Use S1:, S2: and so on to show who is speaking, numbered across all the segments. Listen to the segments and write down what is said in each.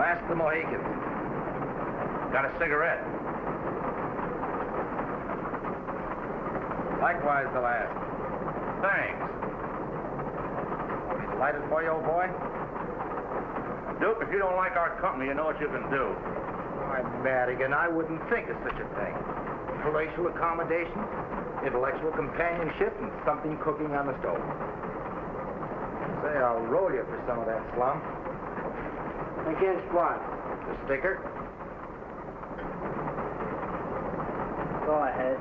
S1: Last of the Mohicans. Got a cigarette? Likewise, the last. Thanks. Want me to light it for you, old boy? Duke, if you don't like our company, you know what you can do. Why, Madigan, I wouldn't think of such a thing. Palatial accommodation, intellectual companionship, and something cooking on the stove. Say, I'll roll you for some of that slum.
S2: Against what?
S1: The sticker.
S2: Go ahead.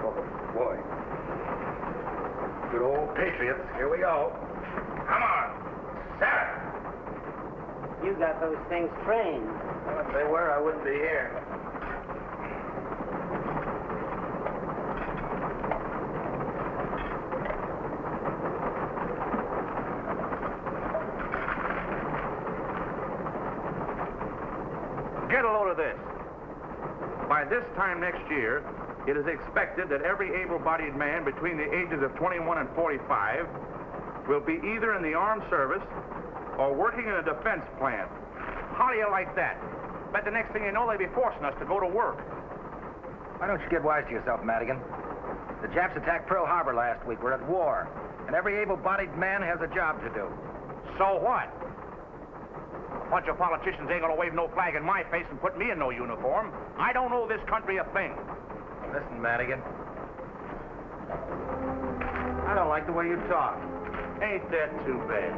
S1: Oh, boy. Good old patriots. Here we go. Come on. Sarah.
S2: You got those things trained.
S1: Well, if they were, I wouldn't be here. Get a load of this. By this time next year, it is expected that every able-bodied man between the ages of 21 and 45 will be either in the armed service or working in a defense plant. How do you like that? Bet the next thing you know, they'll be forcing us to go to work. Why don't you get wise to yourself, Madigan? The Japs attacked Pearl Harbor last week. We're at war. And every able-bodied man has a job to do. So what? A bunch of politicians ain't gonna wave no flag in my face and put me in no uniform. I don't owe this country a thing. Listen, Madigan. I don't like the way you talk. Ain't that too bad?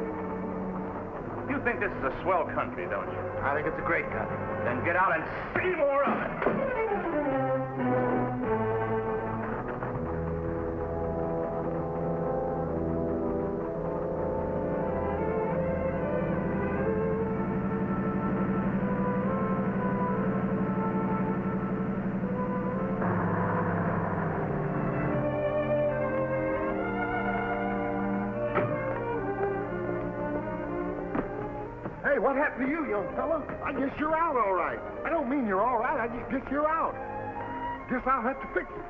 S1: You think this is a swell country, don't you? I think it's a great country. Then get out and see more of it.
S3: Hey, what happened to you, young fella? I guess you're out all right. I don't mean you're all right. I just guess you're out. Guess I'll have to fix it.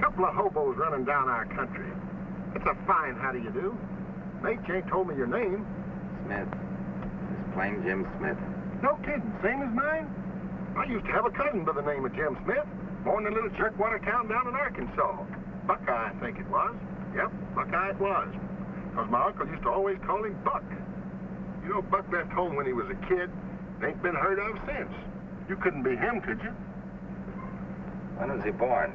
S3: Couple of hobos running down our country. It's a fine how do you do. Mate, you ain't told me your name.
S1: Smith. Plain Jim Smith.
S3: No kidding. Same as mine? I used to have a cousin by the name of Jim Smith, born in a little jerkwater town down in Arkansas. Buckeye, I think it was. Yep, Buckeye it was. Because my uncle used to always call him Buck. You know, Buck left home when he was a kid and ain't been heard of since. You couldn't be him, could you?
S1: When was he born?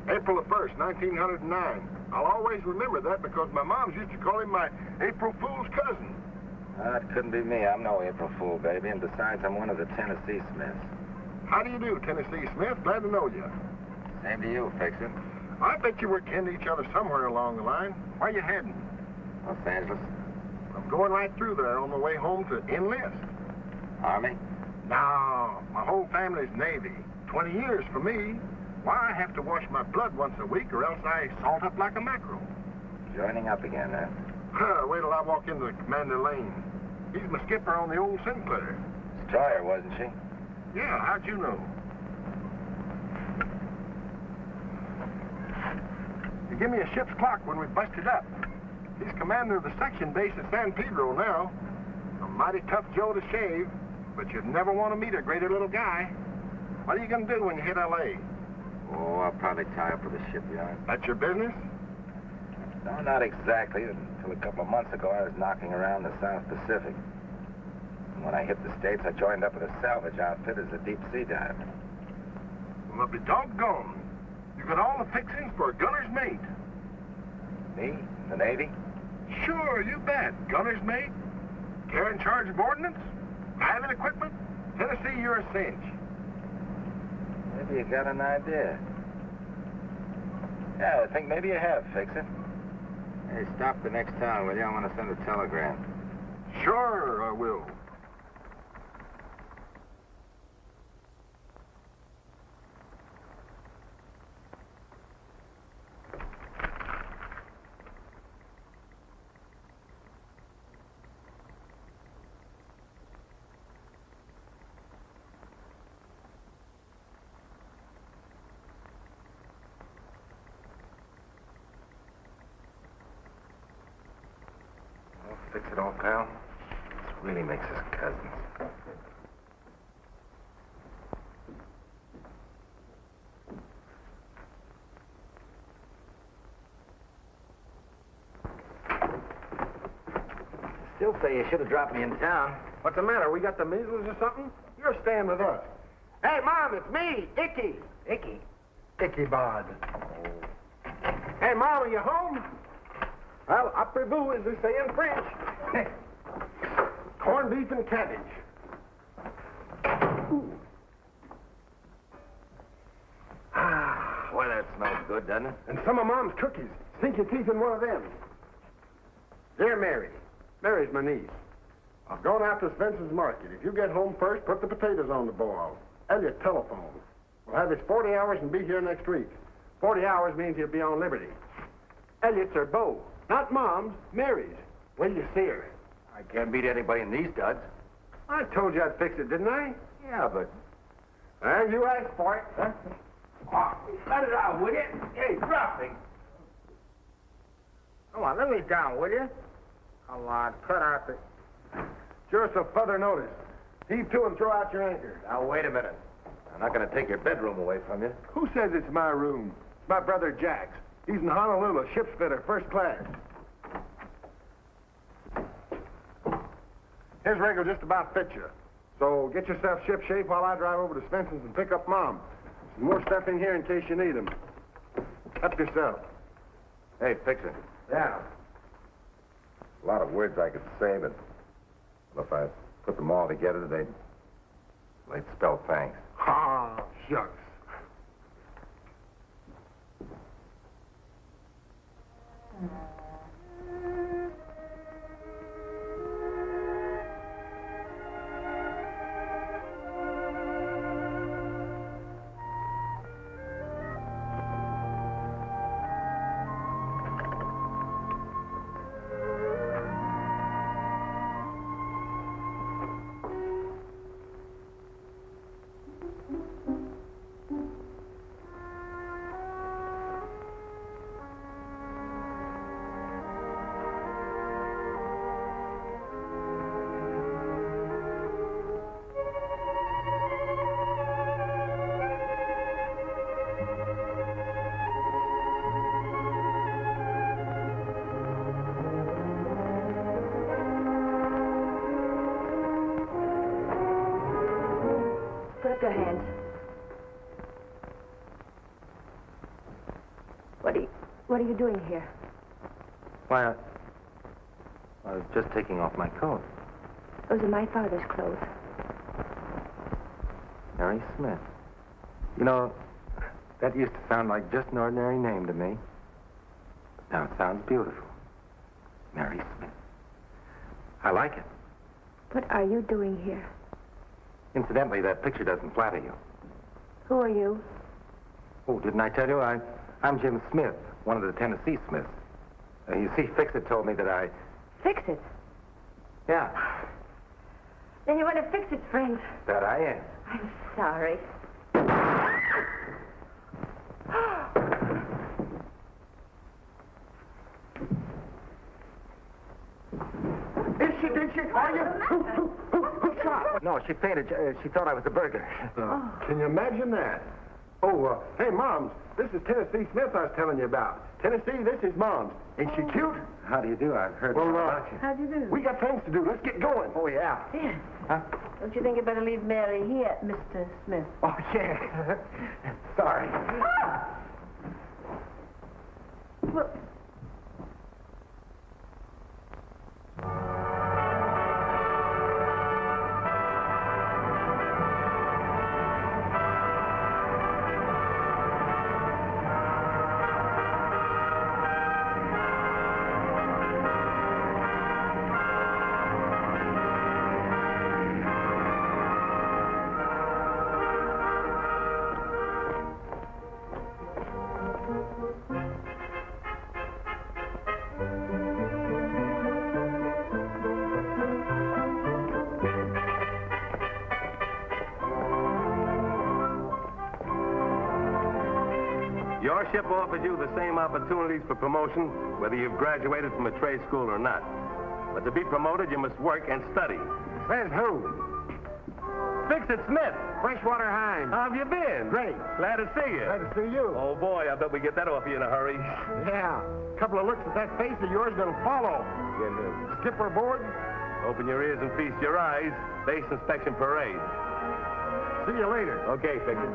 S3: April the 1st, 1909. I'll always remember that because my moms used to call him my April Fool's cousin.
S1: It couldn't be me. I'm no April Fool, baby. And besides, I'm one of the Tennessee Smiths.
S3: How do you do, Tennessee Smith? Glad to know you.
S1: Same to you, Fixer.
S3: I bet you were kin to each other somewhere along the line. Where you heading?
S1: Los Angeles.
S3: I'm going right through there on my way home to enlist.
S1: Army?
S3: No, my whole family's Navy. 20 years for me. Why, I have to wash my blood once a week or else I salt up like a mackerel.
S1: Joining up again, huh?
S3: Wait till I walk into Commander Lane. He's my skipper on the old Sinclair.
S1: Destroyer, wasn't she?
S3: Yeah, how'd you know? He gave me a ship's clock when we busted up. He's commander of the section base at San Pedro now. A mighty tough Joe to shave, but you'd never want to meet a greater little guy. What are you going to do when you hit L.A.?
S1: Oh, I'll probably tie up with the shipyard.
S3: That's your business?
S1: No, not exactly. Until a couple of months ago, I was knocking around the South Pacific. And when I hit the States, I joined up with a salvage outfit as a deep-sea diver.
S3: Well, I'll be doggone. You got all the fixings for a gunner's mate.
S1: Me? The Navy?
S3: Sure, you bet. Gunner's mate, care in charge of ordnance, pilot equipment. Tennessee, you're a cinch.
S1: Maybe you got an idea. Yeah, I think maybe you have, Fixer. Hey, stop the next town, will you? I want to send a telegram.
S3: Sure, I will.
S4: fix it all, pal? This really makes us cousins. Still say you should have dropped me in town.
S3: What's the matter? We got the measles or something? You're staying with us. Hey, Mom, it's me, Icky.
S4: Icky.
S3: Icky Bod. Hey, Mom, are you home? Well, après-vous, as they say in French. Corned beef and cabbage.
S4: Boy, that smells good, doesn't it?
S3: And some of Mom's cookies. Sink your teeth in one of them. Dear Mary. Mary's my niece. I've gone out to Spencer's Market. If you get home first, put the potatoes on the boil. Elliot, telephone. We'll have his 40 hours and be here next week. 40 hours means he'll be on liberty. Elliot's her beau. Not Mom's, Mary's. Will you see her?
S4: I can't beat anybody in these duds.
S3: I told you I'd fix it, didn't I?
S4: Yeah, but...
S3: And you asked for it. Huh?
S4: Oh, cut it out, will you? Hey, drop me.
S3: Come on, let me down, will you? Come on, cut out the... Sure, so further notice. Heave to and throw out your anchor.
S4: Now, wait a minute. I'm not going to take your bedroom away from you.
S3: Who says it's my room? It's my brother Jack's. He's in Honolulu, ship's fitter, first class. His rig will just about fit you. So get yourself shipshape while I drive over to Spencer's and pick up Mom. Some more stuff in here in case you need them. Help yourself.
S4: Hey, fix it.
S3: Yeah.
S4: A lot of words I could say, but if I put them all together, they'd spell thanks.
S3: Ah, shucks.
S5: Put up your hands. What are you doing here?
S4: Why, I was just taking off my coat.
S5: Those are my father's clothes.
S4: Mary Smith. You know, that used to sound like just an ordinary name to me. But now it sounds beautiful. Mary Smith. I like it.
S5: What are you doing here?
S4: Incidentally, that picture doesn't flatter you.
S5: Who are you?
S4: Oh, didn't I tell you? I'm Jim Smith, one of the Tennessee Smiths. You see, Fix-It told me that I...
S5: Fix it.
S4: Yeah,
S5: Then you want to fix it, friend.
S4: that I am.
S5: I'm sorry.
S3: Did she? Are you? Who shot?
S4: No, she fainted. She thought I was a burglar.
S3: Can you imagine that? Oh, hey, Moms, this is Tennessee Smith I was telling you about. Tennessee, this is Moms. Ain't she cute?
S4: How do you do? I've heard
S3: Well,
S4: all about you.
S5: How do you do?
S3: We got things to do. Let's get going.
S4: Oh, yeah.
S5: Yes.
S4: Huh?
S5: Don't you think you'd better leave Mary here, Mr. Smith?
S4: Oh, yeah. Sorry.
S5: Well,
S6: Your ship offers you the same opportunities for promotion, whether you've graduated from a trade school or not. But to be promoted, you must work and study.
S3: Says who?
S6: Fix-It Smith.
S3: Freshwater Hines.
S6: How have you been?
S3: Great.
S6: Glad to see you.
S3: Glad to see you.
S6: Oh, boy, I bet we get that off you in a hurry.
S3: Yeah. A couple of looks at that face of yours gonna follow.
S6: Get him.
S3: Skipper aboard.
S6: Open your ears and feast your eyes. Base inspection parade.
S3: See you later.
S6: Okay, Fix-It.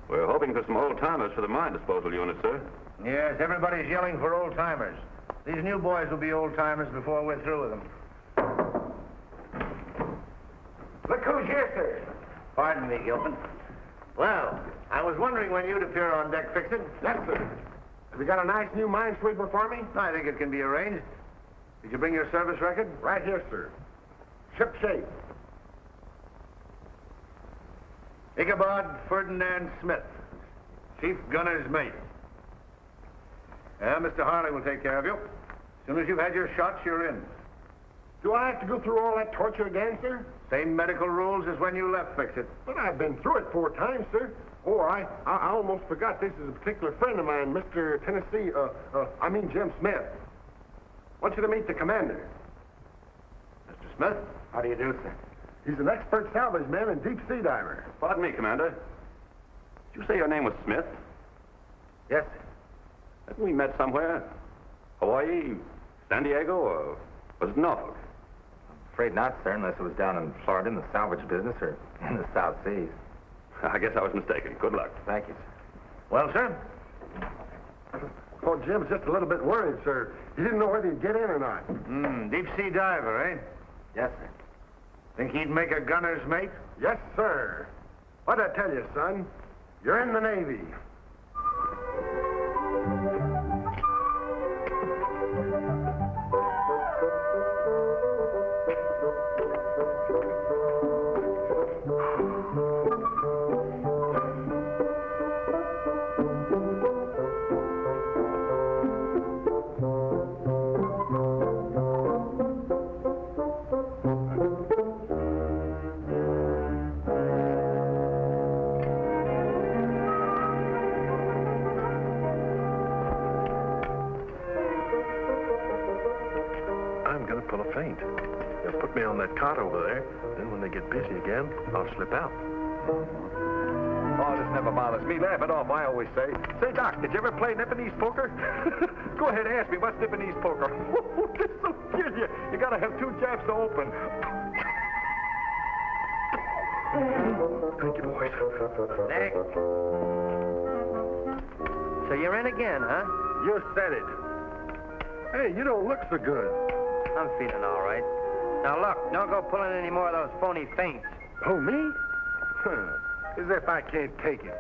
S7: We're hoping for some old-timers for the mine disposal unit, sir.
S1: Yes, everybody's yelling for old-timers. These new boys will be old-timers before we're through with them.
S3: Look who's here, sir.
S1: Pardon me, Gilpin.
S3: Well, I was wondering when you'd appear on deck, Fix-It. Yes, sir. Have you got a nice new minesweeper for me?
S1: I think it can be arranged. Did you bring your service record?
S3: Right here, sir. Ship shape.
S1: Ichabod Ferdinand Smith, Chief Gunner's Mate. Mr. Harley will take care of you. As soon as you've had your shots, you're in.
S3: Do I have to go through all that torture again, sir?
S1: Same medical rules as when you left, Fix-It.
S3: But I've been through it 4 times, sir. Oh, I almost forgot this is a particular friend of mine, Mr. Jim Smith. Want you to meet the commander.
S1: Mr. Smith?
S4: How do you do, sir?
S3: He's an expert salvage man and deep sea diver.
S7: Pardon me, Commander. Did you say your name was Smith?
S1: Yes, sir.
S7: Haven't we met somewhere? Hawaii, San Diego, or was it Norfolk?
S4: Afraid not, sir, unless it was down in Florida in the salvage business or in the South Seas.
S7: I guess I was mistaken. Good luck.
S4: Thank you, sir.
S1: Well, sir?
S3: Oh, Jim's just a little bit worried, sir. He didn't know whether he'd get in or not.
S1: Deep sea diver, eh?
S4: Yes, sir.
S1: Think he'd make a gunner's mate?
S3: Yes, sir. What'd I tell you, son? You're in the Navy.
S8: Pull a feint. They'll put me on that cot over there. Then when they get busy again, I'll slip out.
S6: Oh, this never bothers me. Laugh it off, I always say. Say, Doc, did you ever play Nipponese poker? Go ahead, ask me. What's Nipponese poker? This'll kill you. You gotta have 2 jabs to open.
S8: Thank you, boys.
S2: Nick. So you're in again, huh?
S3: You said it. Hey, you don't look so good.
S2: I'm feeling all right. Now, look, don't go pulling any more of those phony feints.
S3: Oh, me? As if I can't take it.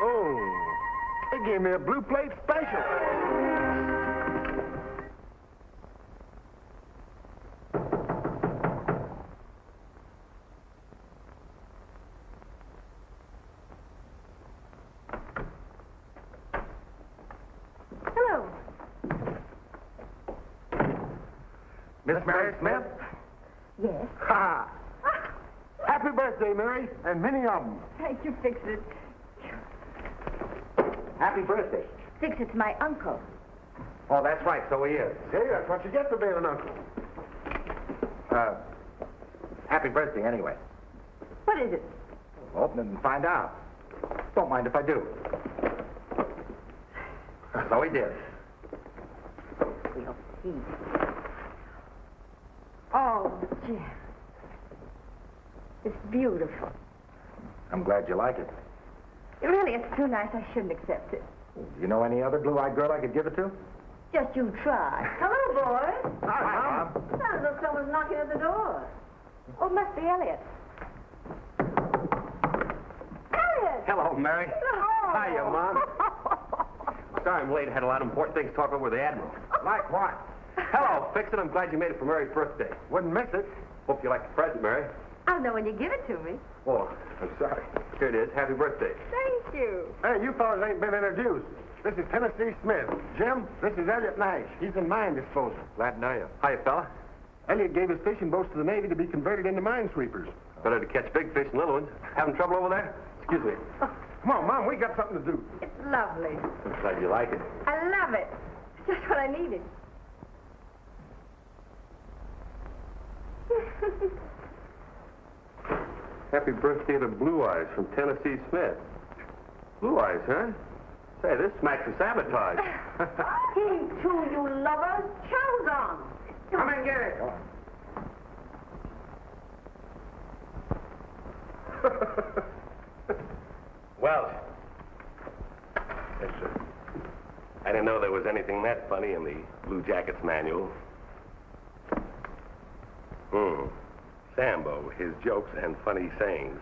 S3: Oh, they gave me a blue plate special.
S5: Hello.
S3: Miss Mary Smith?
S5: Yes.
S3: Ha! Happy birthday, Mary, and many of them.
S5: Thank you, Fix-It.
S4: Happy birthday.
S5: Fix-It's my uncle.
S4: Oh, that's right, so he is.
S3: See, that's what you get for being an uncle.
S4: Happy birthday, anyway.
S5: What is it?
S4: Open it and find out. Don't mind if I do. So he did.
S5: We'll see. Oh, Jim. It's beautiful.
S4: I'm glad you like it.
S5: Really, it's too nice. I shouldn't accept it.
S4: You know any other blue-eyed girl I could give it to?
S5: Just you try. Hello, boys.
S4: Hi, Mom.
S5: Sounds like someone's knocking at the door. Oh, it must be Elliot. Elliot!
S7: Hello, Mary.
S5: Oh.
S7: Hiya, Mom. Sorry I'm late. I had a lot of important things to talk over with the Admiral.
S4: Like what?
S7: Hello, Fixin'. I'm glad you made it for Mary's birthday.
S4: Wouldn't miss it.
S7: Hope you like the present, Mary.
S5: I'll know when you give it to me.
S7: Oh, I'm sorry. Here it is. Happy birthday.
S5: Thank you.
S3: Hey, you fellas ain't been introduced. This is Tennessee Smith. Jim, this is Elliot Nash. He's in mine disposal.
S4: Glad to know you.
S7: Hiya, fella.
S3: Elliot gave his fishing boats to the Navy to be converted into minesweepers.
S7: Better to catch big fish than little ones. Having trouble over there? Excuse me.
S3: Come on, Mom, we got something to do.
S5: It's lovely.
S7: I'm glad you like it.
S5: I love it. It's just what I needed.
S7: Happy birthday to Blue Eyes from Tennessee Smith. Blue Eyes, huh? Say, this smacks of sabotage.
S5: He too, you lovers. Chow's on.
S3: Come and get it.
S7: Welsh. Yes, sir. I didn't know there was anything that funny in the Blue Jackets manual. Sambo, his jokes and funny sayings.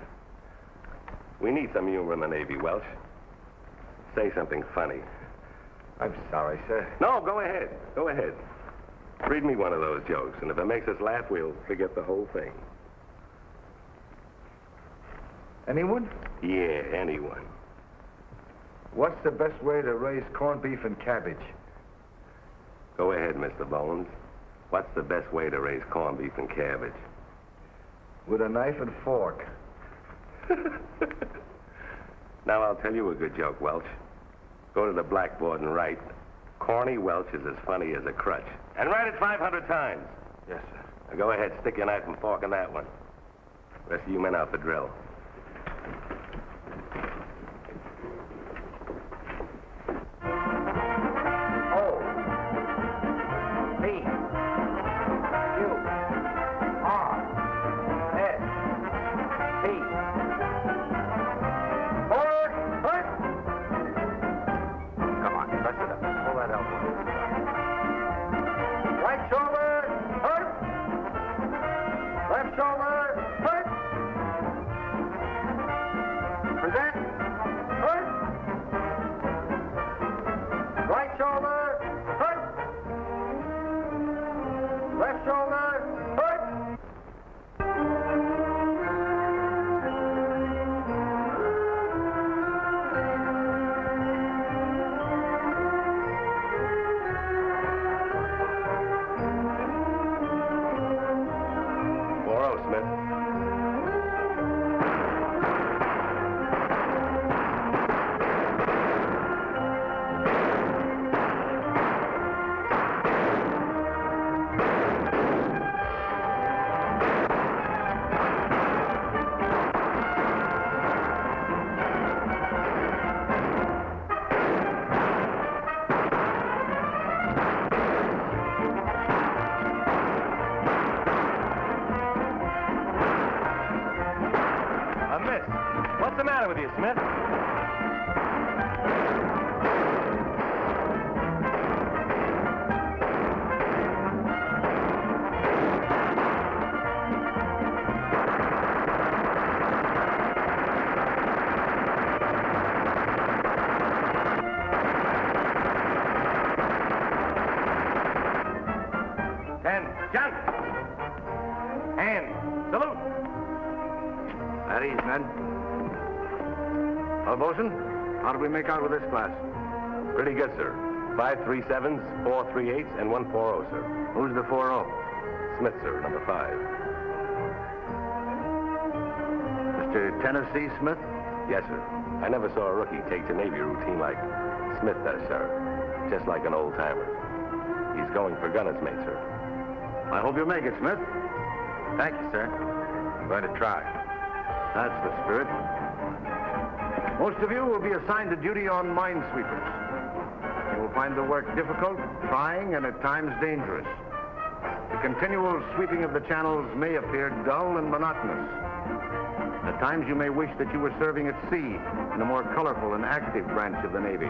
S7: We need some humor in the Navy, Welsh. Say something funny.
S4: I'm sorry, sir.
S7: No, go ahead. Go ahead. Read me one of those jokes, and if it makes us laugh, we'll forget the whole thing.
S4: Anyone?
S7: Yeah, anyone.
S4: What's the best way to raise corned beef and cabbage?
S7: Go ahead, Mr. Bones. What's the best way to raise corned beef and cabbage?
S4: With a knife and fork.
S7: Now, I'll tell you a good joke, Welch. Go to the blackboard and write, Corny Welch is as funny as a crutch. And write it 500 times.
S4: Yes, sir.
S7: Now, go ahead, stick your knife and fork in that one. Rest of you men out the drill. What's the matter with you, Smith? And jump! And salute!
S4: At ease, men. Well, Bosun, how did we make out with this class?
S7: Pretty good, sir. 5 3-7s, 4 3-8s, and 1 4-0, sir.
S4: Who's the 4-0?
S7: Smith, sir, number 5.
S4: Mr. Tennessee Smith?
S7: Yes, sir. I never saw a rookie take to Navy routine like Smith does, sir. Just like an old-timer. He's going for gunner's mate, sir.
S4: I hope you make it, Smith. Thank you, sir. I'm going to try. That's the spirit. Most of you will be assigned to duty on minesweepers. You will find the work difficult, trying, and at times dangerous. The continual sweeping of the channels may appear dull and monotonous,
S1: At times you may wish that you were serving at sea in a more colorful and active branch of the Navy.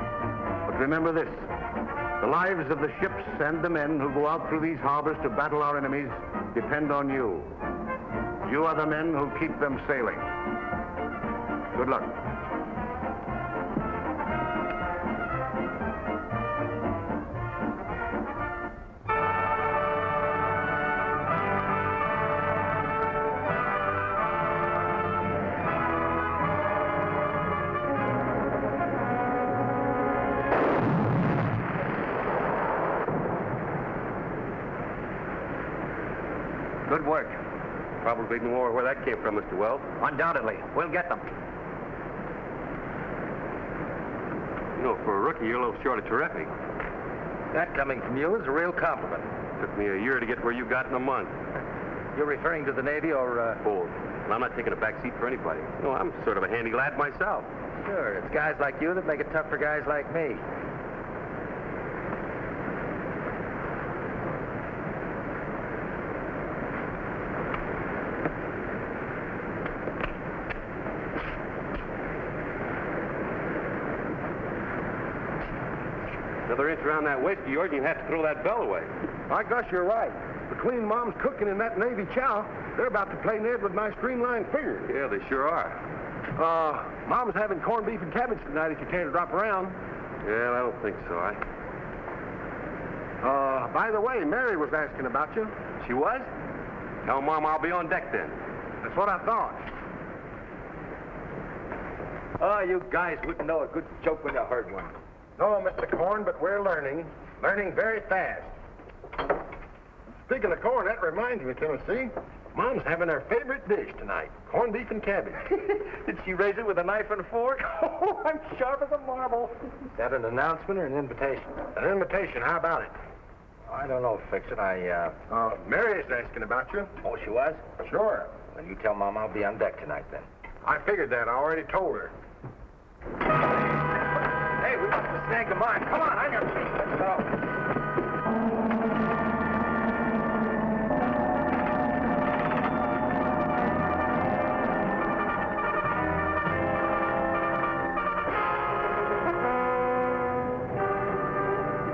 S1: But remember this, the lives of the ships and the men who go out through these harbors to battle our enemies depend on you. You are the men who keep them sailing. Good luck.
S2: Good work.
S7: Probably more where that came from, Mr. Wells.
S2: Undoubtedly. We'll get them.
S7: You know, for a rookie, you're a little short of terrific.
S2: That coming from you is a real compliment.
S7: Took me a year to get where you got in a month.
S2: You're referring to the Navy or,
S7: Both. And I'm not taking a back seat for anybody. You know, I'm sort of a handy lad myself.
S2: Sure, it's guys like you that make it tough for guys like me.
S7: Another inch around that waist of yours, and you have to throw that bell away.
S3: I guess you're right. Between Mom's cooking and that Navy chow, they're about to play Ned with my streamlined fingers.
S7: Yeah, they sure are.
S3: Mom's having corned beef and cabbage tonight if you care to drop around.
S7: Yeah, I don't think so.
S3: By the way, Mary was asking about you.
S7: She was? Tell Mom I'll be on deck then.
S3: That's what I thought.
S2: Oh, you guys wouldn't know a good joke when you heard one.
S3: No, Mr. Corn, but we're learning. Learning very fast. Speaking of corn, that reminds me, Tennessee. Mom's having her favorite dish tonight, corned beef and cabbage.
S2: Did she raise it with a knife and a fork? Oh, I'm sharp as a marble.
S4: Is that an announcement or an invitation?
S3: An invitation, how about it?
S2: I don't know, Fix-It.
S3: Mary's asking about you.
S2: Oh, she was?
S3: Sure.
S2: Well, you tell Mom I'll be on deck tonight, then.
S3: I figured that. I already told her.
S2: Hey, we must have snagged the mine. Come on, on your feet. Let's go.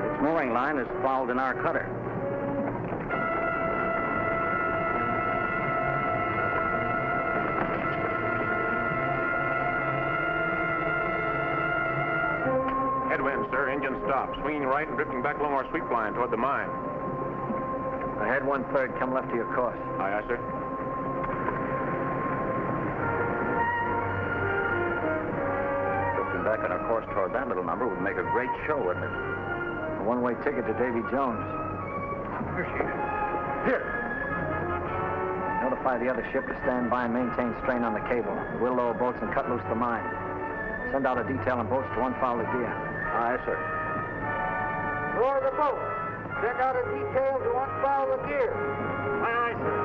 S4: Its mooring line is fouled in our cutter.
S1: Headwind, sir. Engine stop. Swinging right and drifting back along our sweep line toward the mine.
S4: Ahead 1/3, come left to your course.
S1: Aye, aye, sir.
S4: Drifting back on our course toward that little number would make a great show, wouldn't it? A one-way ticket to Davy Jones.
S3: Here she is. Here.
S4: Notify the other ship to stand by and maintain strain on the cable. We'll lower boats and cut loose the mine. Send out a detail on boats to unfoul the gear.
S2: Aye, sir.
S5: Lower the boat. Send out a detail to unfoul the gear.
S2: Aye, sir.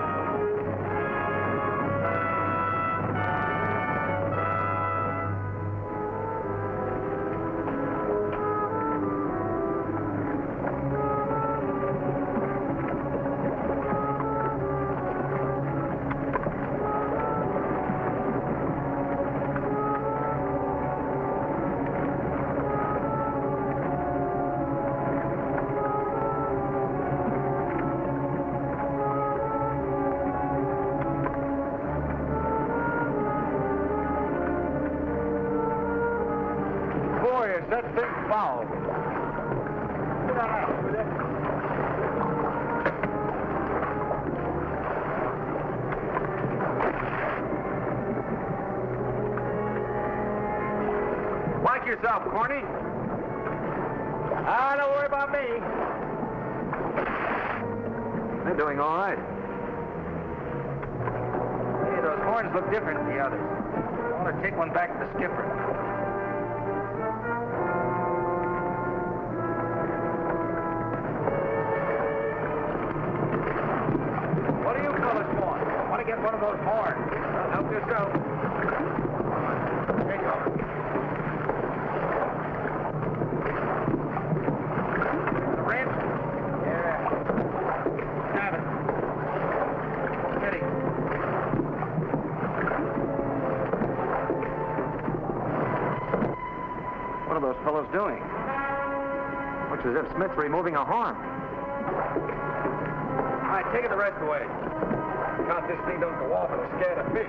S3: Boy, is that thing foul. Get out, will you?
S1: Like yourself, Corny.
S2: Ah, don't worry about me.
S4: They're doing all right.
S2: Hey, those horns look different than the others. I want to take one back to the skipper. What do you fellas want? I want to get one of those horns. Well, help yourself. Here you go. The wrench? Yeah. Have it. Steady.
S4: those fellows doing? Looks as if Smith's removing a horn.
S6: All right, take it the rest away. God, this thing don't go off and scare the fish.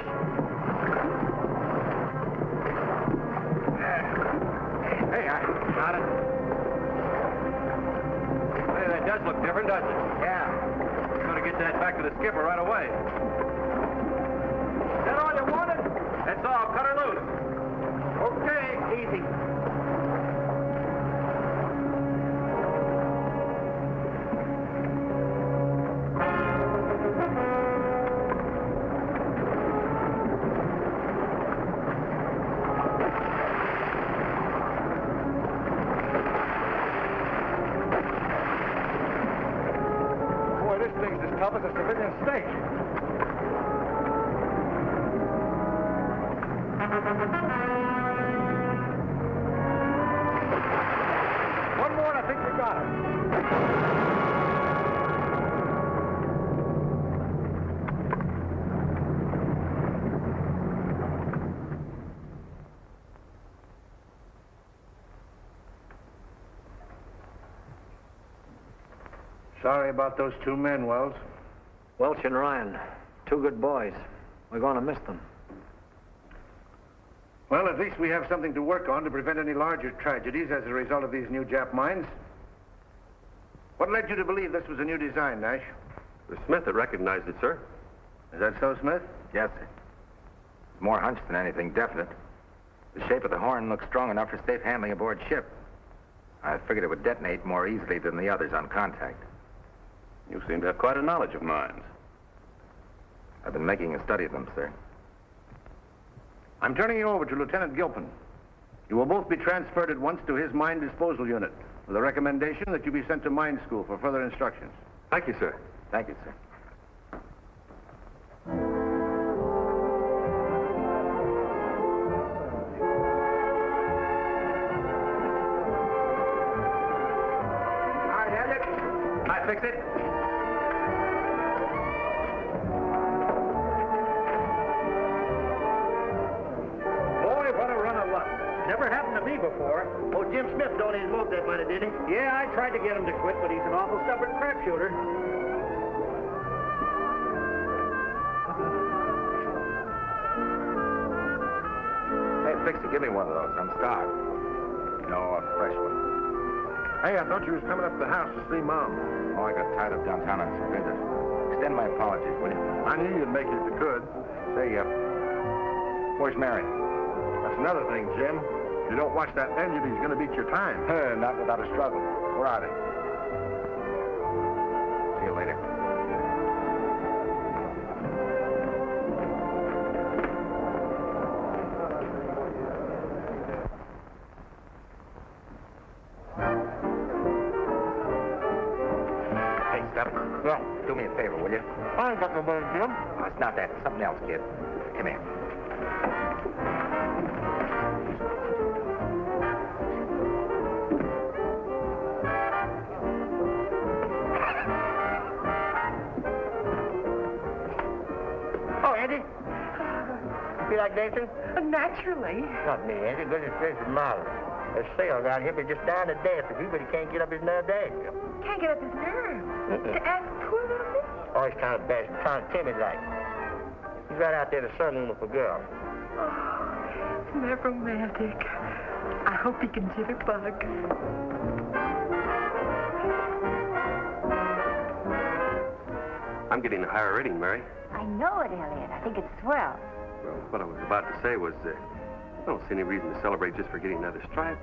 S4: Hey, I got it.
S1: Hey, that does look different, doesn't it?
S4: Yeah.
S1: Gotta get that back to the skipper right away. Is that all you wanted? That's all. Cut her loose. Okay, easy.
S6: Boy, this thing's as tough as a civilian snake. One more and I think we got it.
S1: Sorry about those two men, Wells.
S2: Welch and Ryan, two good boys. We're going to miss them.
S1: Well, at least we have something to work on to prevent any larger tragedies as a result of these new Jap mines. What led you to believe this was a new design, Nash?
S7: The Smith had recognized it, sir.
S1: Is that so, Smith?
S4: Yes, sir. More hunch than anything definite. The shape of the horn looks strong enough for safe handling aboard ship. I figured it would detonate more easily than the others on contact.
S7: You seem to have quite a knowledge of mines.
S4: I've been making a study of them, sir.
S1: I'm turning you over to Lieutenant Gilpin. You will both be transferred at once to his mine disposal unit with a recommendation that you be sent to mine school for further instructions.
S7: Thank you, sir.
S4: Thank you, sir.
S1: All right, Elliot. I fix it.
S5: Boy, what a run of luck. Never happened to me before. Oh, Jim Smith don't even smoke that money, did he? Yeah, I tried to get him to quit, but he's an awful stubborn crap shooter.
S4: Hey, Fixer, give me one of those. I'm starved. No, a fresh one.
S3: Hey, I thought you was coming up to the house to see Mom.
S4: Oh, I got tied up downtown on some business. Extend my apologies, will you?
S3: I knew you'd make it if you could.
S4: Say, where's Mary?
S3: That's another thing, Jim. If you don't watch that engine, he's going to beat your time.
S4: Not without a struggle. Where are they? See you later. Hey, stop. Yeah. Do me a favor, will you?
S3: I ain't got no money, Jim.
S4: Oh, it's not that. It's something else, kid. Come here.
S5: Oh, Andy? Feel like dancing?
S9: Naturally.
S5: Not me, Andy. Goodness gracious, Molly. There's sales out here, but just dying to dance with you, but he can't get up his nerve to ask you.
S9: Can't get up his nerve. To ask poor little me.
S5: Oh, he's kind of bad, kind of timid like. He's right out there in the sunroom with a girl.
S9: Oh, isn't that romantic? I hope he can jitterbug.
S7: I'm getting a higher rating, Mary.
S10: I know it, Elliot. I think it's swell.
S7: Well, what I was about to say was, I don't see any reason to celebrate just for getting another stripe.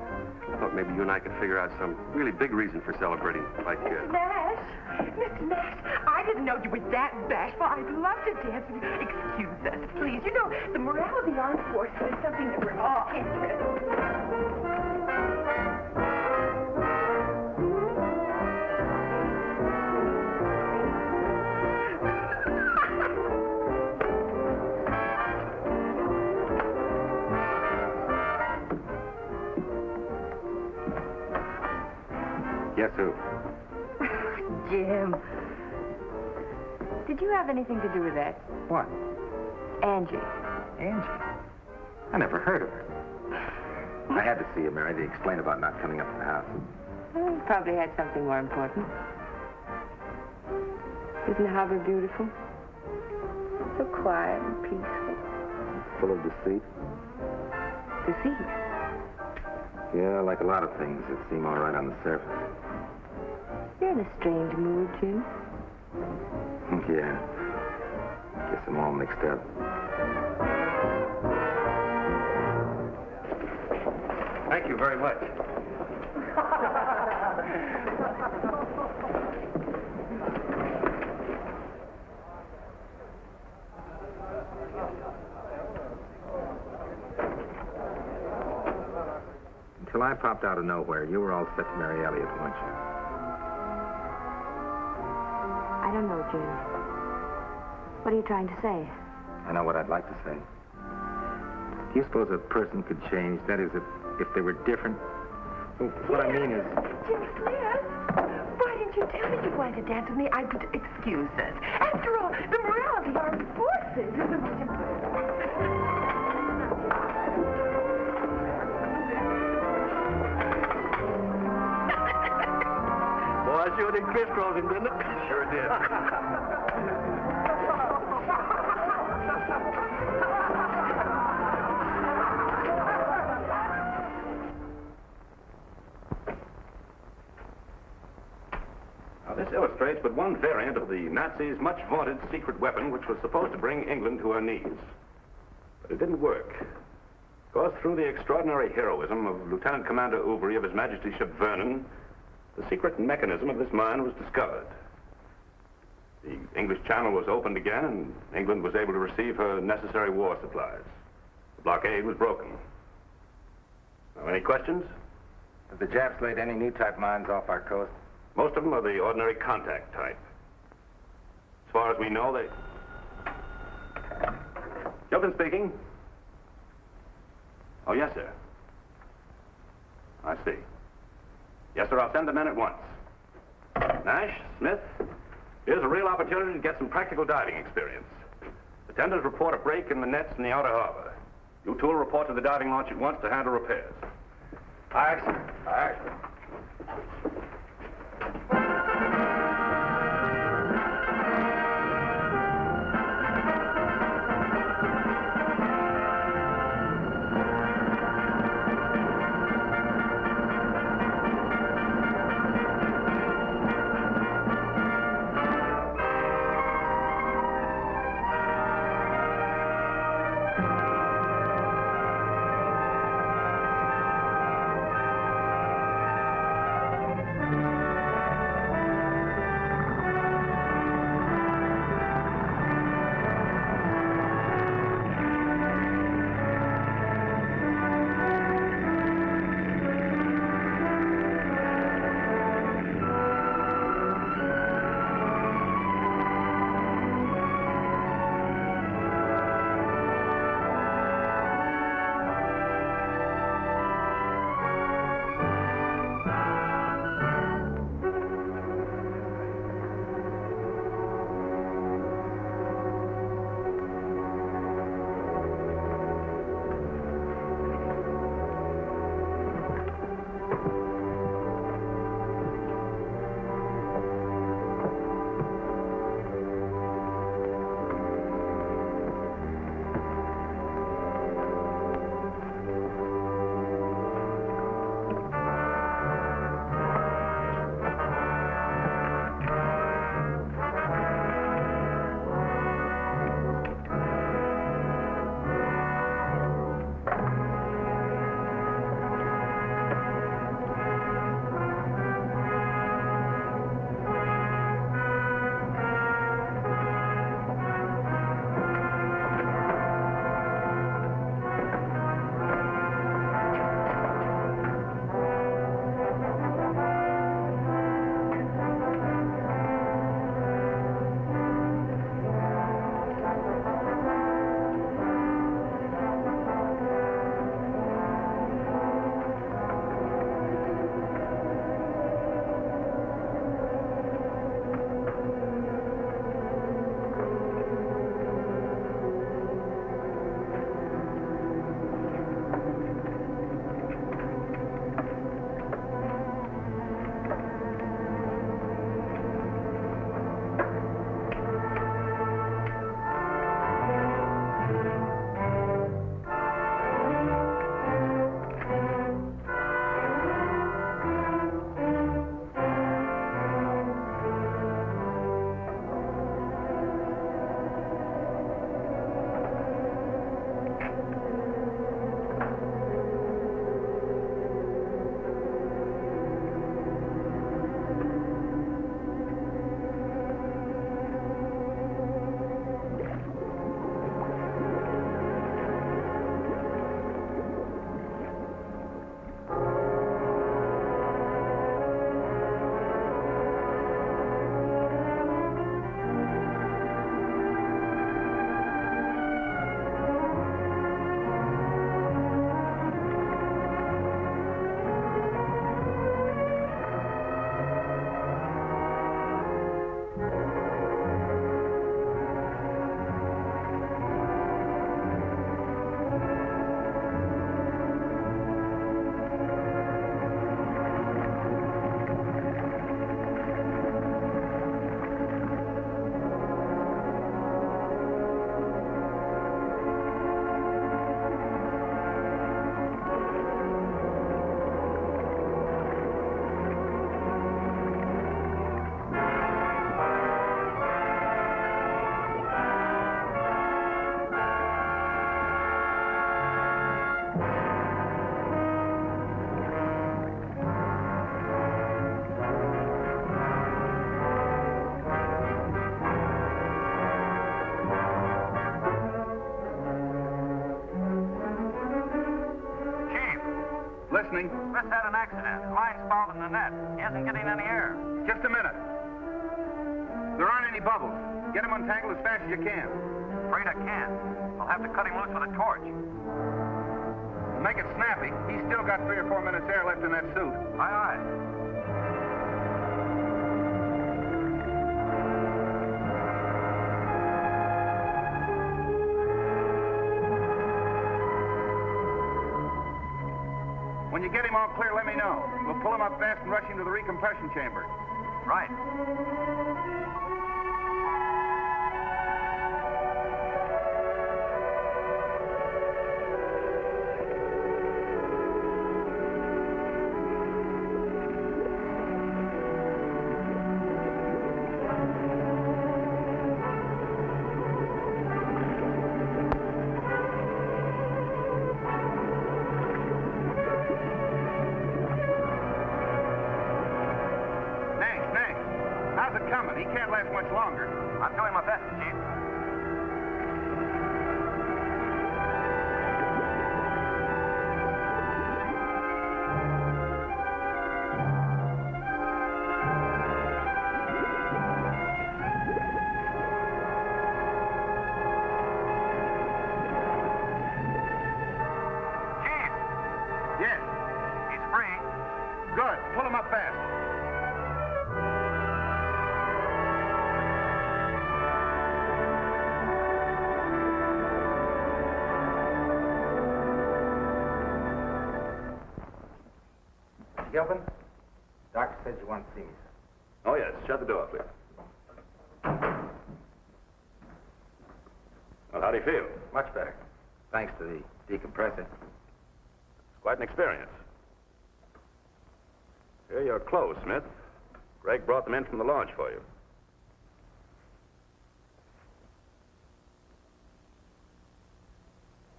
S7: I thought maybe you and I could figure out some really big reason for celebrating, like,
S9: Nash, Mr. Nash, I didn't know you were that bashful. I'd love to dance with you. Excuse us, please. You know, the morale of the armed forces is something that we're all interested in.
S4: Guess who?
S9: Jim, did you have anything to do with that?
S4: What?
S9: Angie.
S4: Angie? I never heard of her. I had to see you, Mary, to explain about not coming up to the house.
S9: Well, he probably had something more important. Isn't the harbor beautiful? So quiet and peaceful.
S4: Full of deceit.
S9: Deceit.
S4: Yeah, like a lot of things that seem all right on the surface.
S9: You're in a strange mood, Jim.
S4: Yeah. Guess I'm all mixed up.
S1: Thank you very much.
S4: Until I popped out of nowhere, you were all set to marry Elliot, weren't you?
S10: I don't know, Jim. What are you trying to say?
S4: I know what I'd like to say. Do you suppose a person could change? That is, if they were different? Well, what I mean is...
S9: Jim Smith, why didn't you tell me you wanted to dance with me? I would excuse us. After all, the morale of the armed forces is the most important.
S5: Boy, I sure did crisscross him, didn't it?
S1: Sure did. Now, this illustrates but one variant of the Nazis' much vaunted secret weapon, which was supposed to bring England to her knees. But it didn't work. Because through the extraordinary heroism of Lieutenant Commander Oubry of His Majesty's ship Vernon, the secret mechanism of this mine was discovered. The English Channel was opened again, and England was able to receive her necessary war supplies. The blockade was broken. Now, any questions?
S4: Have the Japs laid any new type mines off our coast?
S1: Most of them are the ordinary contact type. As far as we know, they... Gilpin speaking. Oh, yes, sir. I see. Yes, sir, I'll send the men at once. Nash, Smith, here's a real opportunity to get some practical diving experience. The tenders report a break in the nets in the outer harbor. You two will report to the diving launch at once to handle repairs. Aye, sir. Aye, sir. Listening.
S2: Smith had an accident. Line's fouled in the net. He isn't getting any air.
S1: Just a minute. There aren't any bubbles. Get him untangled as fast as you can.
S2: Afraid I can't. I'll have to cut him loose with a torch.
S1: Make it snappy. He's still got 3 or 4 minutes air left in that suit.
S2: Aye, aye.
S1: When you get him all clear, let me know. We'll pull him up fast and rush him to the recompression chamber.
S2: Right.
S1: How's it coming? He can't last much longer.
S2: I'm doing my best, Chief. Chief!
S1: Yes.
S2: He's free.
S1: Good. Pull him up fast.
S4: Gilpin, doctor said you want to see me, sir.
S7: Oh, yes. Shut the door, please. Well, how do you feel?
S4: Much better. Thanks to the decompressor.
S7: It's quite an experience. Here are your clothes, Smith. Greg brought them in from the launch for you.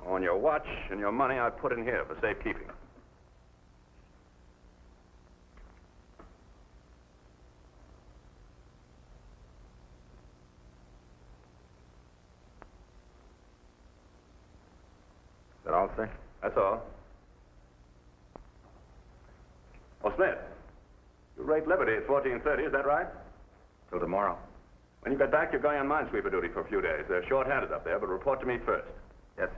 S7: On your watch and your money, I put in here for safekeeping.
S4: Is that all, sir?
S7: That's all. Oh, Smith, you rate Liberty at 14:30, is that right?
S4: Till tomorrow.
S1: When you get back, you're going on minesweeper duty for a few days. They're short-handed up there, but report to me first.
S4: Yes.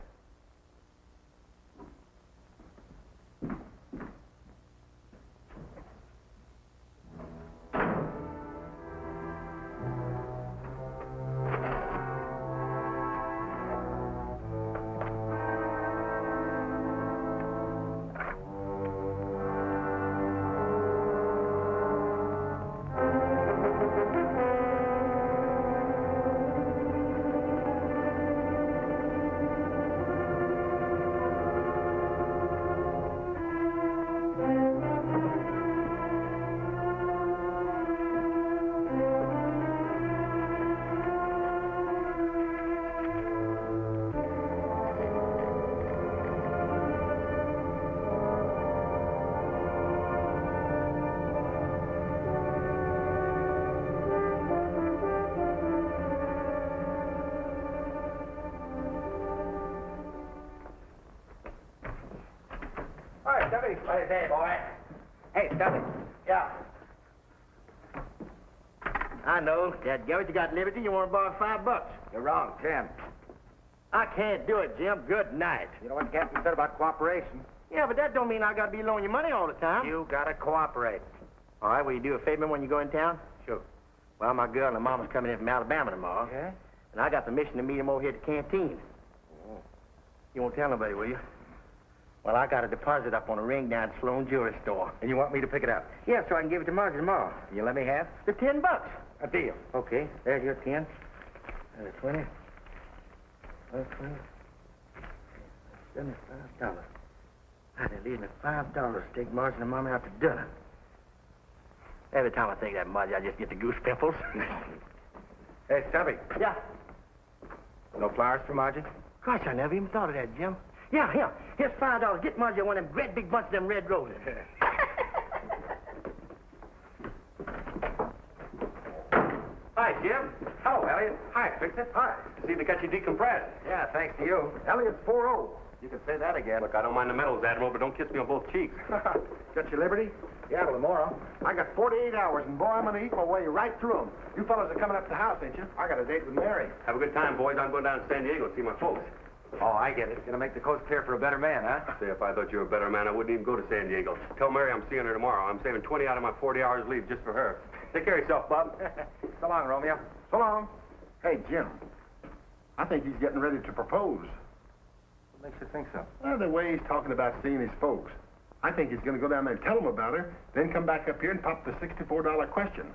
S2: Stubby. What is that, boy? Hey, Stubby. Yeah. I know. Dadgummit, you got liberty. You want to borrow $5.
S4: You're wrong, 10.
S2: I can't do it, Jim. Good night.
S4: You know what the captain said about cooperation?
S2: Yeah, but that don't mean I got to be loaning you money all the time.
S4: You gotta cooperate.
S2: All right, will you do a favor when you go in town?
S4: Sure.
S2: Well, my girl and her mama's coming in from Alabama tomorrow.
S4: Yeah?
S2: And I got permission to meet them over here at the canteen.
S4: Oh.
S2: You won't tell nobody, will you? Well, I got a deposit up on a ring down at Sloan Jewelry Store.
S4: And you want me to pick it up?
S2: Yeah, so I can give it to Margie tomorrow.
S4: You let me have?
S2: The $10.
S4: A deal.
S2: Okay, there's your 10. There's 20. There's 20. $75. I'd leave me $5 to take Margie and Mama out to dinner. Every time I think of that, Margie, I just get the goose pimples.
S4: Hey, Stubby.
S2: Yeah.
S4: No flowers for Margie?
S2: Gosh, I never even thought of that, Jim. Yeah, here. Here's $5. Get Margie one of them great big bunch of them red roses.
S1: Hi, Jim.
S4: Hello, Elliot.
S1: Hi, Fix-It. Hi. Seem to got you decompressed.
S4: Yeah, thanks to you.
S3: Elliot's 4-0.
S4: You can say that again.
S7: Look, I don't mind the medals, Admiral, but don't kiss me on both cheeks.
S3: Got your liberty?
S4: Yeah, well, tomorrow.
S3: I got 48 hours, and boy, I'm going to eat my way right through them. You fellas are coming up to the house, ain't you? I got a date with Mary.
S7: Have a good time, boys. I'm going down to San Diego to see my folks.
S4: Oh, I get it. Gonna make the coast clear for a better man, huh?
S7: Say, if I thought you were a better man, I wouldn't even go to San Diego. Tell Mary I'm seeing her tomorrow. I'm saving 20 out of my 40 hours leave just for her. Take care of yourself, Bob.
S4: So long, Romeo.
S3: So long. Hey, Jim. I think he's getting ready to propose.
S4: What makes you think so?
S3: Well, the way he's talking about seeing his folks. I think he's going to go down there and tell them about her, then come back up here and pop the $64 question.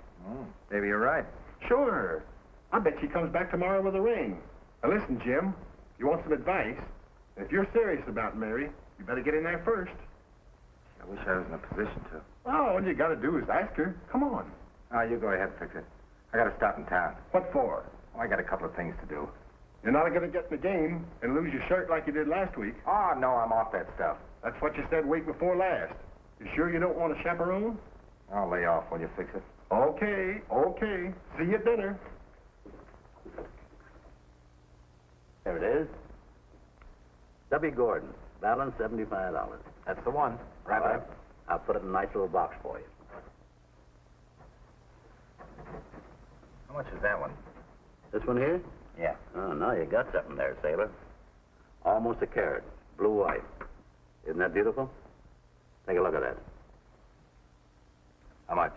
S4: Maybe you're right.
S3: Sure. I bet she comes back tomorrow with a ring. Now, listen, Jim. You want some advice? If you're serious about Mary, you better get in there first.
S4: I wish I was in a position to.
S3: Oh, all you got to do is ask her. Come on.
S4: Oh, you go ahead, fix it. I gotta stop in town.
S3: What for?
S4: Oh, I got a couple of things to do.
S3: You're not going to get in the game and lose your shirt like you did last week.
S4: Oh, no, I'm off that stuff.
S3: That's what you said week before last. You sure you don't want a chaperone?
S4: I'll lay off. Will you fix it?
S3: Okay, okay. See you at dinner.
S5: There it is. W. Gordon, balance $75.
S4: That's the one. Right back.
S5: I'll put it in a nice little box for you.
S4: How much is that one?
S5: This one here?
S4: Yeah.
S5: Oh, now you got something there, sailor. Almost a carat, blue-white. Isn't that beautiful? Take a look at that.
S4: How much?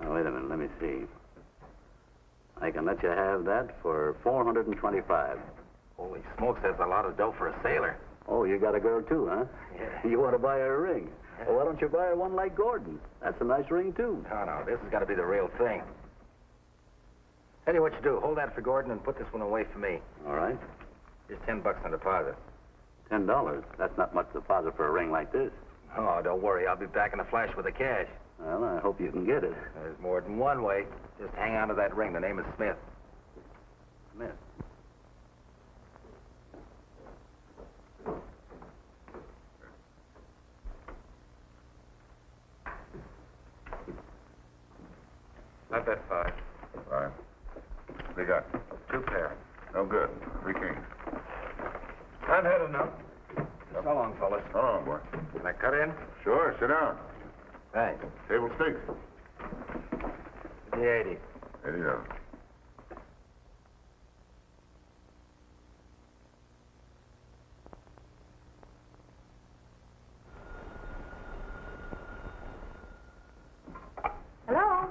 S5: Oh, wait a minute, let me see. I can let you have that for $425.
S4: Holy smokes, that's a lot of dough for a sailor.
S5: Oh, you got a girl too, huh?
S4: Yeah.
S5: You want to buy her a ring? Well, why don't you buy her one like Gordon? That's a nice ring, too.
S4: No, this has got to be the real thing. Tell you what you do. Hold that for Gordon and put this one away for me.
S5: All right.
S4: Just $10 on deposit.
S5: $10? That's not much deposit for a ring like this.
S4: Oh, don't worry. I'll be back in a flash with the cash.
S5: Well, I hope you can get it.
S4: There's more than one way. Just hang on to that ring. The name is Smith.
S5: Smith.
S1: I bet 5.
S3: Right. They got
S1: 2 pair.
S3: no good. 3 kings.
S1: I've had enough.
S4: So long, fellas.
S3: So long, boy.
S4: Can I cut in?
S3: Sure, sit down.
S4: Thanks.
S3: Table stakes.
S4: The 80.
S3: $80.
S10: Hello?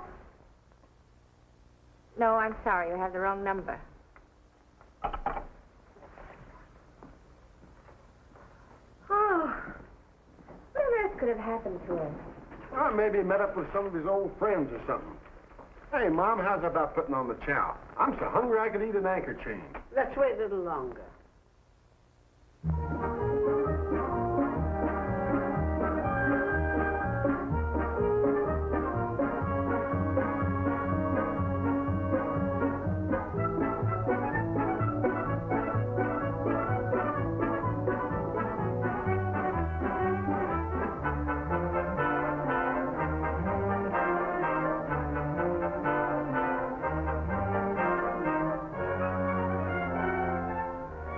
S10: No, I'm sorry. You have the wrong number. Oh. What on earth could have happened to him?
S3: Well, maybe he met up with some of his old friends or something. Hey, Mom, how's about putting on the chow? I'm so hungry I could eat an anchor chain.
S11: Let's wait a little longer.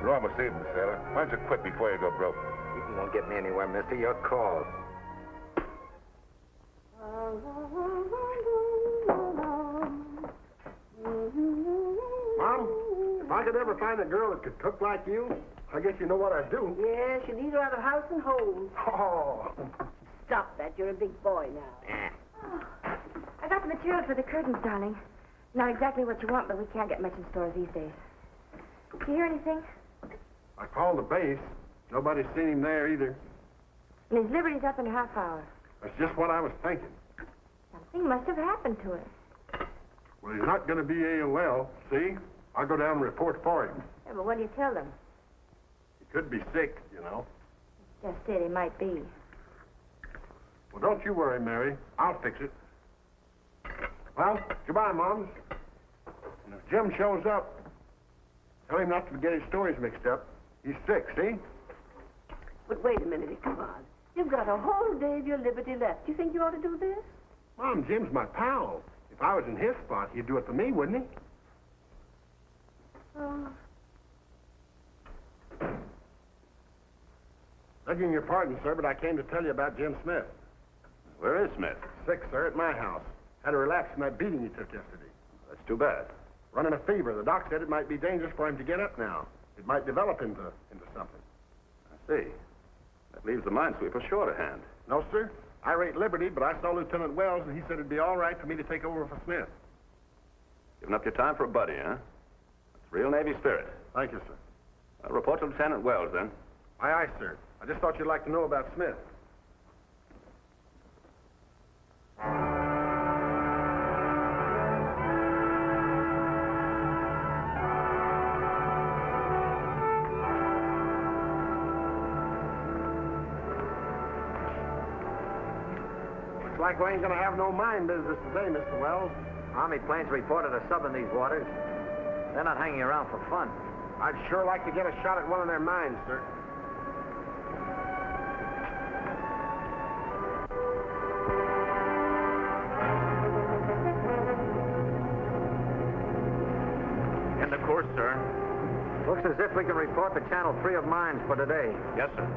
S3: You're almost eating, sailor. Why don't you quit before you go broke?
S4: You won't get me anywhere, mister. Your call.
S3: Mom, if I could ever find a girl that could cook like you, I guess you know what I'd do.
S11: Yes, you need her out of house and home.
S3: Oh.
S11: Stop that. You're a big boy now.
S10: Oh, I got the material for the curtains, darling. Not exactly what you want, but we can't get much in stores these days. Do you hear anything?
S3: I called the base. Nobody's seen him there either.
S10: And his liberty's up in a half hour.
S3: That's just what I was thinking.
S10: Something must have happened to him.
S3: Well, he's not going to be AOL, see? I'll go down and report for him.
S10: Yeah, but what do you tell them?
S3: He could be sick, you know.
S10: Just said he might be.
S3: Well, don't you worry, Mary. I'll fix it. Well, goodbye, Moms. And if Jim shows up, tell him not to get his stories mixed up. He's sick, see?
S11: But wait a minute, come on. You've got a whole day of your liberty left. Do you think you ought to do this?
S3: Mom, Jim's my pal. If I was in his spot, he'd do it for me, wouldn't he?
S10: Oh.
S3: Begging your pardon, sir, but I came to tell you about Jim Smith.
S1: Where is Smith?
S3: Sick, sir, at my house. Had to relax from that beating he took yesterday.
S1: That's too bad.
S3: Running a fever. The doc said it might be dangerous for him to get up now. It might develop into something.
S1: I see. That leaves the minesweeper short of hand.
S3: No, sir. I rate Liberty, but I saw Lieutenant Wells, and he said it'd be all right for me to take over for Smith.
S1: Giving up your time for a buddy, huh? That's real Navy spirit.
S3: Thank you, sir.
S1: I'll report to Lieutenant Wells, then.
S3: Aye, aye, sir. I just thought you'd like to know about Smith. Looks like we ain't gonna have no mine business today, Mr. Wells.
S5: Army planes reported a sub in these waters. They're not hanging around for fun.
S3: I'd sure like to get a shot at one of their mines, sir.
S1: In the course, sir.
S5: Looks as if we can report the channel free of mines for today.
S1: Yes, sir.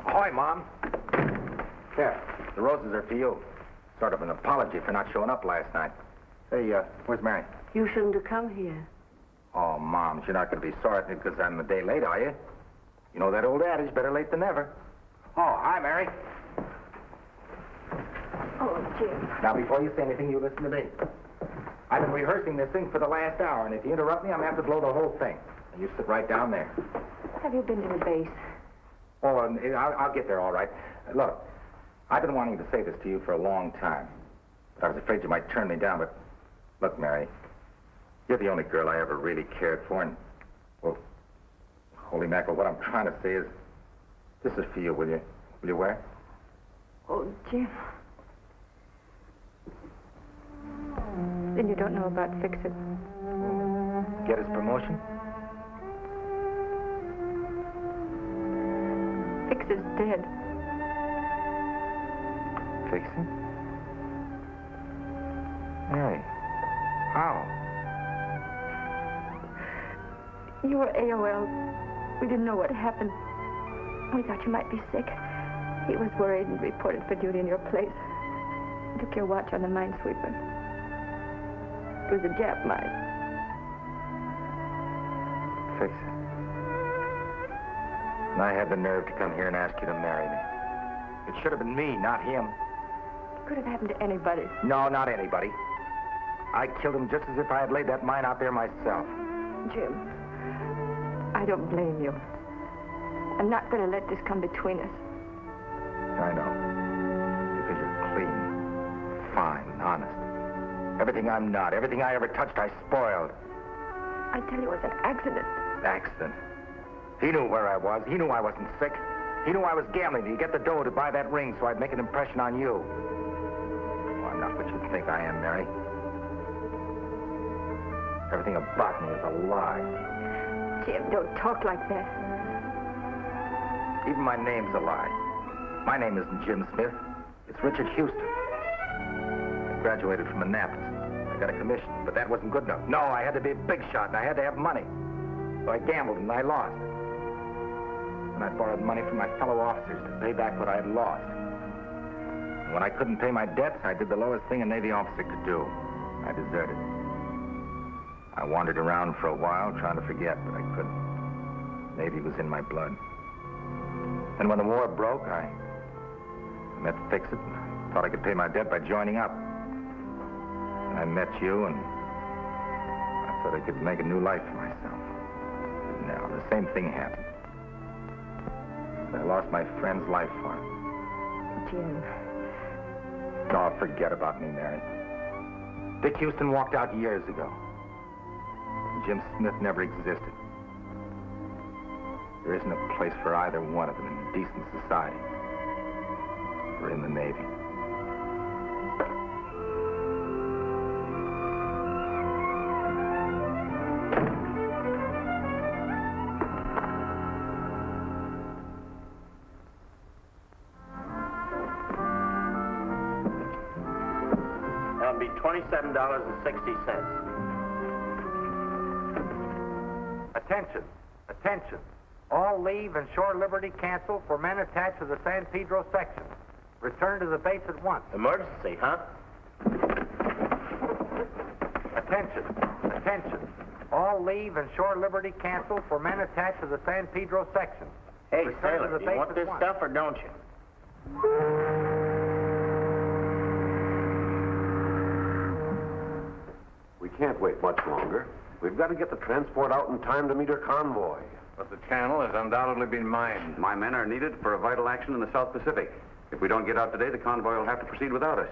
S4: Ahoy, Mom. Here, the roses are for you. Sort of an apology for not showing up last night. Hey, where's Mary?
S11: You shouldn't have come here.
S4: Oh, Mom, you're not going to be sorry because I'm a day late, are you? You know that old adage, better late than never. Oh, hi, Mary.
S10: Oh, Jim.
S4: Now, before you say anything, you listen to me. I've been rehearsing this thing for the last hour, and if you interrupt me, I'm going to have to blow the whole thing. You sit right down there.
S10: Have you been to the base?
S4: Oh, and I'll get there all right. Look, I've been wanting to say this to you for a long time, but I was afraid you might turn me down. But look, Mary, you're the only girl I ever really cared for, and, well, holy mackerel, what I'm trying to say is, this is for you, will you? Will you wear?
S10: Oh, Jim. Then you don't know about Fix-It.
S4: Get his promotion?
S10: Fix-It's dead.
S4: Fix-It? Mary, how?
S10: You were AOL. We didn't know what happened. We thought you might be sick. He was worried and reported for duty in your place. He took your watch on the minesweeper. It was a Jap mine.
S4: Fix-It. And I had the nerve to come here and ask you to marry me. It should have been me, not him.
S10: It could have happened to anybody.
S4: No, not anybody. I killed him just as if I had laid that mine out there myself.
S10: Jim, I don't blame you. I'm not going to let this come between us.
S4: I know. Because you're clean, fine, honest. Everything I'm not, everything I ever touched, I spoiled.
S10: I tell you, it was an accident.
S4: Accident. He knew where I was. He knew I wasn't sick. He knew I was gambling to get the dough to buy that ring so I'd make an impression on you. Oh, I'm not what you think I am, Mary. Everything about me is a lie.
S10: Jim, don't talk like that.
S4: Even my name's a lie. My name isn't Jim Smith. It's Richard Houston. I graduated from Annapolis. I got a commission, but that wasn't good enough. No, I had to be a big shot, and I had to have money. So I gambled, and I lost. And I borrowed money from my fellow officers to pay back what I had lost. And when I couldn't pay my debts, I did the lowest thing a Navy officer could do. I deserted. I wandered around for a while, trying to forget, but I couldn't. Navy was in my blood. And when the war broke, I met Fix-It. Thought I could pay my debt by joining up. And I met you, and I thought I could make a new life for myself. now. The same thing happened. I lost my friend's life for him.
S10: Jim.
S4: Oh, forget about me, Mary. Dick Houston walked out years ago. Jim Smith never existed. There isn't a place for either one of them in decent society or in the Navy.
S5: That'll be $27.60.
S2: Attention, attention. All leave and shore liberty cancel for men attached to the San Pedro section. Return to the base at once.
S5: Emergency, huh?
S2: Attention, attention. All leave and shore liberty cancel for men attached to the San Pedro section.
S5: Hey,
S2: Return to
S5: sailor,
S2: the
S5: do you
S2: base
S5: want
S2: at
S5: this
S2: once.
S5: stuff or don't you?
S7: We can't wait much longer. We've got to get the transport out in time to meet her convoy.
S1: But the channel has undoubtedly been mined. My men are needed for a vital action in the South Pacific. If we don't get out today, the convoy will have to proceed without us.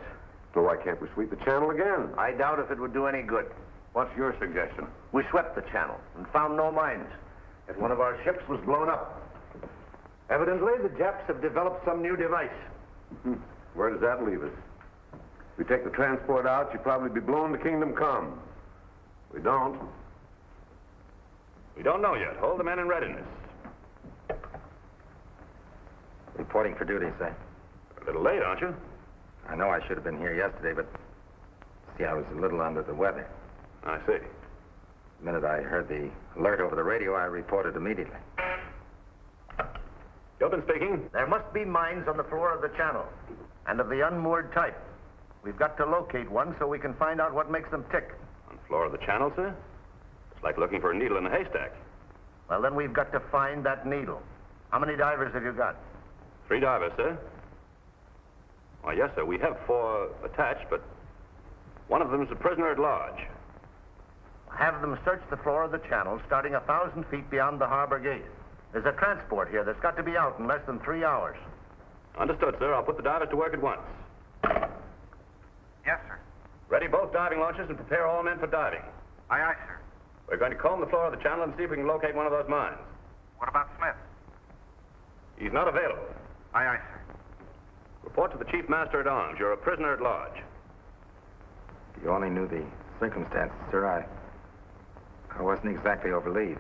S7: So why can't we sweep the channel again?
S5: I doubt if it would do any good.
S1: What's your suggestion?
S5: We swept the channel and found no mines. Yet one of our ships was blown up. Evidently, the Japs have developed some new device.
S7: Where does that leave us? If we take the transport out, you'd probably be blown to kingdom come. We don't.
S1: We don't know yet. Hold the men in readiness.
S4: Reporting for duty, sir.
S1: A little late, aren't you?
S4: I know I should have been here yesterday, but see, I was a little under the weather.
S1: I see.
S4: The minute I heard the alert over the radio, I reported immediately.
S1: Gilpin speaking.
S5: There must be mines on the floor of the channel, and of the unmoored type. We've got to locate one so we can find out what makes them tick.
S1: On the floor of the channel, sir? It's like looking for a needle in a haystack.
S5: Well, then we've got to find that needle. How many divers have you got?
S1: 3 divers, sir. Why, yes, sir. We have 4 attached, but one of them is a prisoner at large.
S5: Have them search the floor of the channel, starting 1,000 feet beyond the harbor gate. There's a transport here that's got to be out in less than 3 hours.
S1: Understood, sir. I'll put the divers to work at once.
S3: Yes, sir.
S1: Ready both diving launches and prepare all men for diving.
S3: Aye, aye, sir.
S1: We're going to comb the floor of the channel and see if we can locate one of those mines.
S3: What about Smith?
S1: He's not available.
S3: Aye, aye, sir.
S1: Report to the chief master at arms. You're a prisoner at large.
S4: If you only knew the circumstances, sir, I wasn't exactly over leave.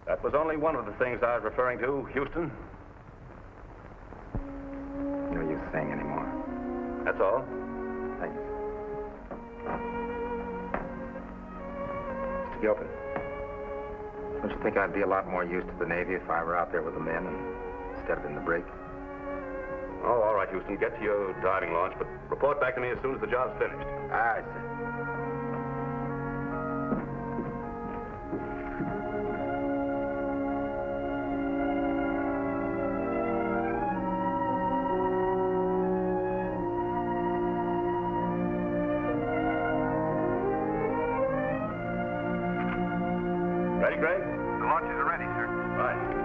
S1: That was only one of the things I was referring to, Houston.
S4: No use saying anymore.
S1: That's all.
S4: Thanks. Mr. Gilpin, don't you think I'd be a lot more use to the Navy if I were out there with the men instead of in the break?
S1: Oh, all right, Houston. Get to your diving launch, but report back to me as soon as the job's finished.
S4: Aye, sir.
S1: Ready, Greg?
S3: The launches are ready, sir.
S1: Right.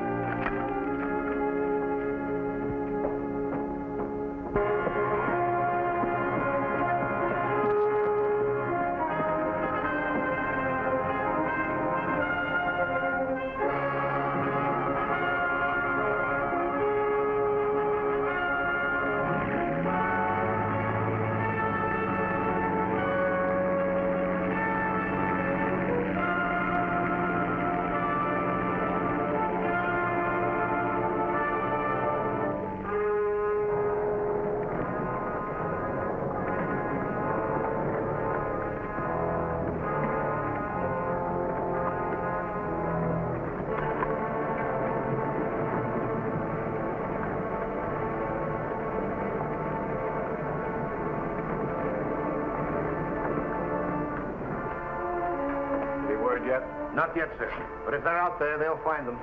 S3: Any word yet?
S5: Not yet, sir. But if they're out there, they'll find them.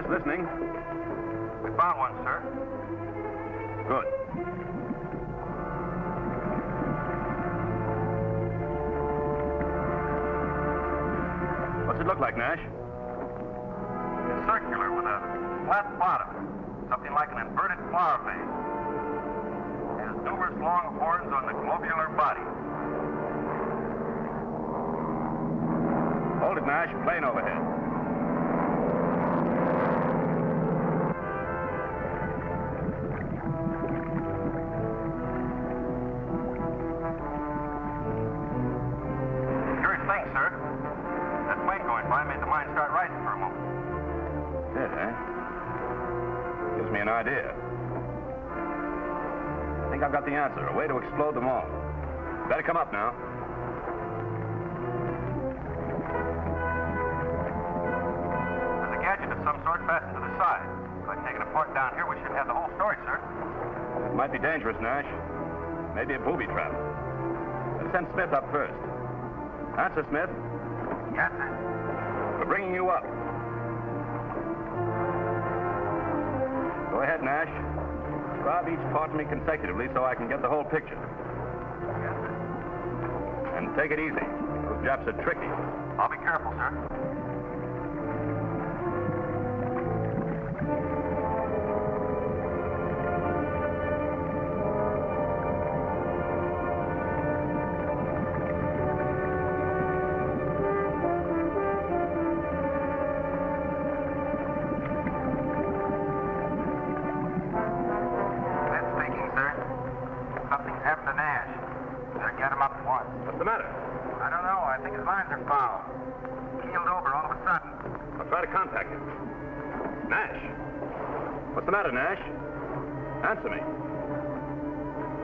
S1: Yes, listening.
S2: We found one, sir.
S1: Good. What's it look like, Nash?
S2: It's circular with a flat bottom. Something like an inverted flower vase. It has numerous long horns on the globular body.
S1: Hold it, Nash. Plane overhead.
S2: Curious thing, sir. That plane going by made the mine start rising for a moment.
S1: Did, eh? Gives me an idea. I think I've got the answer. A way to explode them all. Better come up now.
S2: There's a gadget of some sort fastened to the side. If I take it apart down here, we should have the whole story, sir.
S1: It might be dangerous, Nash. Maybe a booby trap. Let's send Smith up first. Answer, Smith.
S2: Yes, sir.
S1: We're bringing you up. Go ahead, Nash. Describe each part to me consecutively so I can get the whole picture.
S2: Yes, sir.
S1: And take it easy. Those Japs are tricky.
S2: I'll be careful, sir. Smith speaking, sir. Something's happened to Nash. Better get him up at once.
S1: What's the matter?
S2: I don't know. I think his lines are foul. Keeled over all of a sudden.
S1: I'll try to contact him. Nash. What's the matter, Nash? Answer me.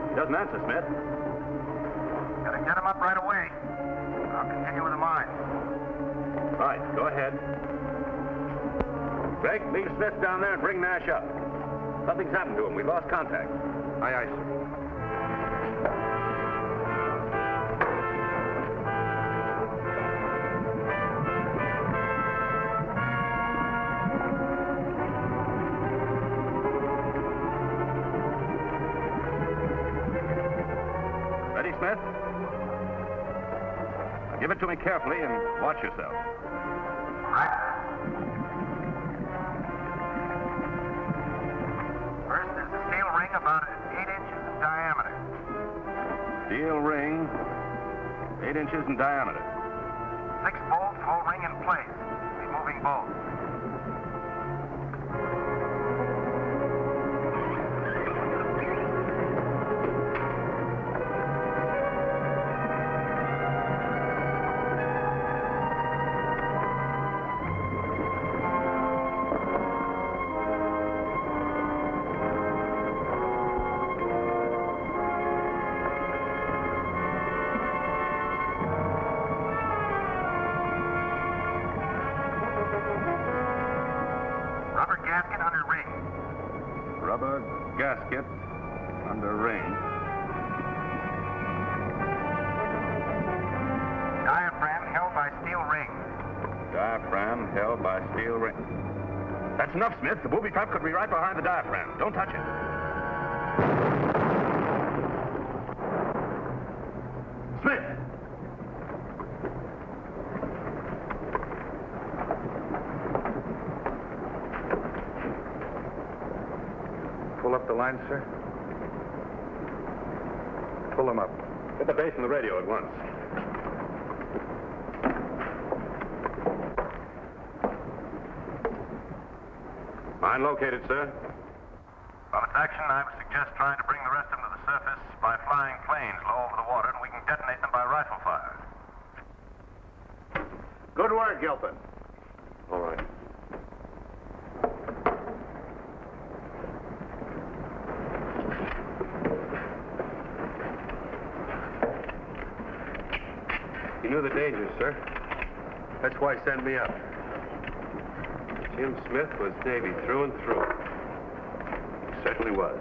S1: He doesn't answer, Smith.
S2: Gotta get him up right away. I'll continue with the mine.
S1: Right, go ahead. Greg, leave Smith down there and bring Nash up. Something's happened to him. We lost contact.
S8: Aye, aye, sir.
S1: Ready, Smith? Now give it to me carefully and watch yourself.
S2: Right. First, there's a steel ring about 8 inches in diameter.
S1: Steel ring, 8 inches in diameter.
S2: 6 bolts hold ring in place. Removing bolts. Rubber gasket under ring.
S1: Rubber gasket under ring.
S2: Diaphragm held by steel ring.
S1: Diaphragm held by steel ring. That's enough, Smith. The booby trap could be right behind the diaphragm. Don't touch it. Smith!
S8: Pull up the line, sir. Pull them up.
S1: Get the base and the radio at once. Mine located, sir.
S2: Well, it's action. I would suggest trying to bring the rest of them to the surface by flying planes low over the water, and we can detonate them by rifle fire.
S3: Good work, Gilpin.
S8: All right. You knew the dangers, sir. That's why he sent me up. Jim Smith was Navy through and through. He certainly was.